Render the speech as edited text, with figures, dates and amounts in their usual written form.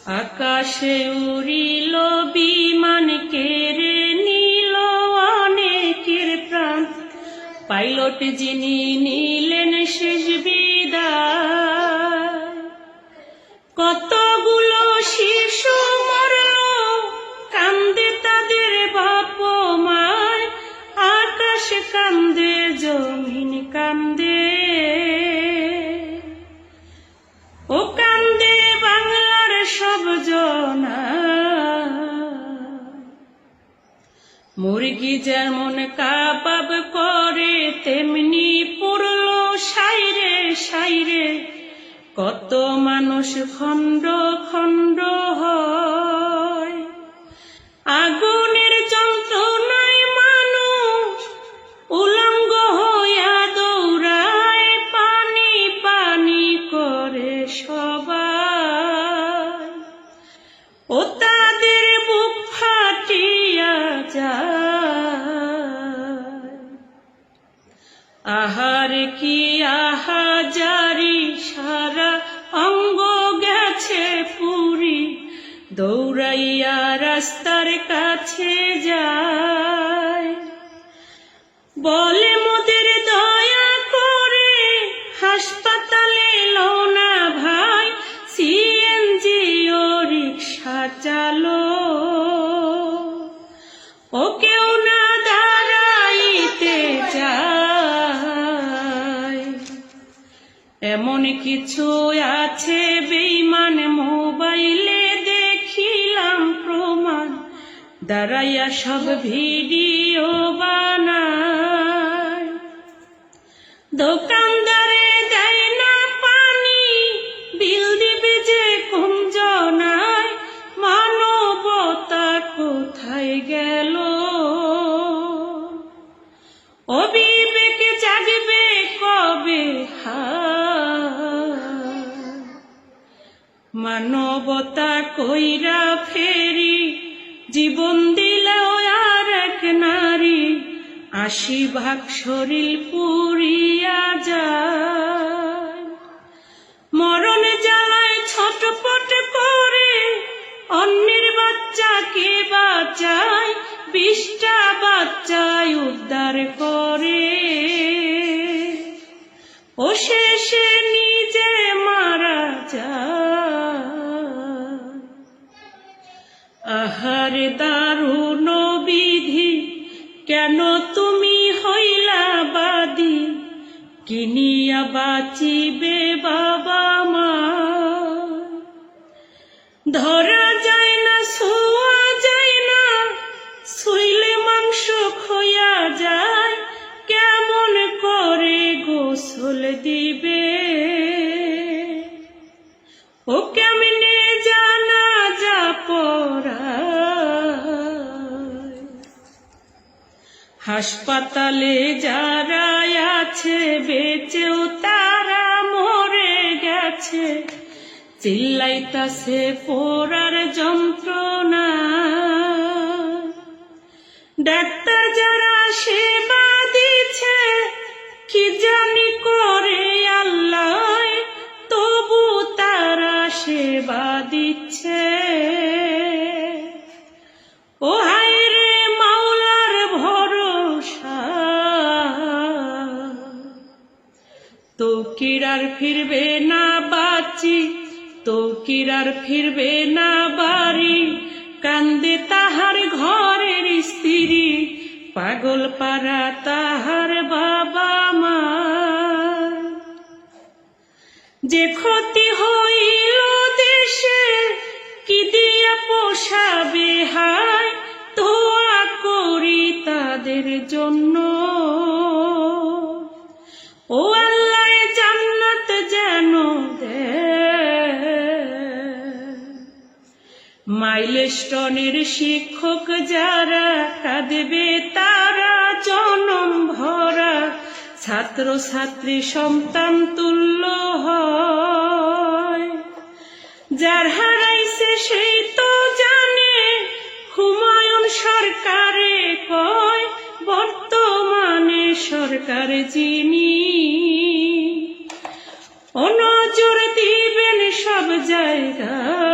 আকাশে উড়িল বিমান, কেড়ে নিল অনেকের প্রাণ। পাইলট যিনি নিলেন শেষ বিদায়। কতগুলো শিশু মরল, কান্দে তাদের বাপ মায়। আকাশ কান্দে, জমিন কান্দে, ও কান্দে বাংলার সব জনা। মুরগি যেমন কাবাব করে, তেমনি পুরল সাইরে সাইরে। কত মানুষ খণ্ড খণ্ড হয়। আগুনের যন্ত্রণায় মানুষ উলঙ্গ হইয়া দৌড়ায়। পানি পানি করে সবাই, ও তাদের বুক ফাটিয়া যায়। আহার কি আহাজারি, সারা অঙ্গ গেছে পুরি। দৌড়াইয়া রাস্তার কাছে যায়, বলে মোদের দয়া করে হাসপাতালে লো না ভাই। সিএনজি ও রিক্সা চালো, ও কেউ না দাঁড়াইতে চায়। এমন কিছু আছে বেঈমান, মোবাইলে দেখিলাম প্রমাণ। দাঁড়াইয়া সব ভিডিও বানায়। দোকানদারে দেয় না পানি, বিল দিবে যে কম জনায়। মানবতা কোথায় গেল, ও বিবেক জাগবে কবে হায়। মানবতা কইরা ফেরি, জীবন দিল আর এক নারী। ৮০ ভাগ শরীর পুরিয়া যায়। মরণ জ্বালায় ছটপট করে, অন্যের বাচ্চাকে বাঁচায়। ২০টা বাচ্চায় উদ্ধার করে, ও শেষে নিজে মারা যায়। আহারে দারুণ বিধি, কেন তুমি হইলা বাদী। কিনিয়া বাঁচিবে বাবা মা, ধরা যায় না ছোঁয়া যায় না। শুইলে মাংস খোয়া যায়, কেমন করে গোসল দিবে। ও কেমনে জানাজা পড়ায়। হাসপাতালে যারা আছে বেঁচেও তারা মরে গেছে। চিল্লাইতাছে পোড়ার যন্ত্রণা। ডাক্তার যারা সেবা দিচ্ছে, কি জানি করে আল্লাহ, তবু তারা সেবা দিচ্ছে। ও হায় রে মাওলার ভরসা, তো কিরার ফিরবে না বাঁচি, তো কিরার ফিরবে না বাড়ি। কান্দে তাহার ঘরের স্ত্রী, পাগল পাড়া তাহার বাবা মা। যে ক্ষতি হইল দেশে, কি দিয়া পোষাবে হায়। দোয়া করি তাদের জন্য, ও আল্লাহ জান্নাত যেন দেয়। মাইলস্টোনের শিক্ষক যারা, কাঁদবে তারা জনম ভরা। ছাত্র ছাত্রী সন্তান তুল্য হয়। যার হারাইছে সেই তো জানে, হুমায়ুন সরকারে কয় বর্তমানে সরকার যিনি। ও নজর দিবেন সব জায়গায়।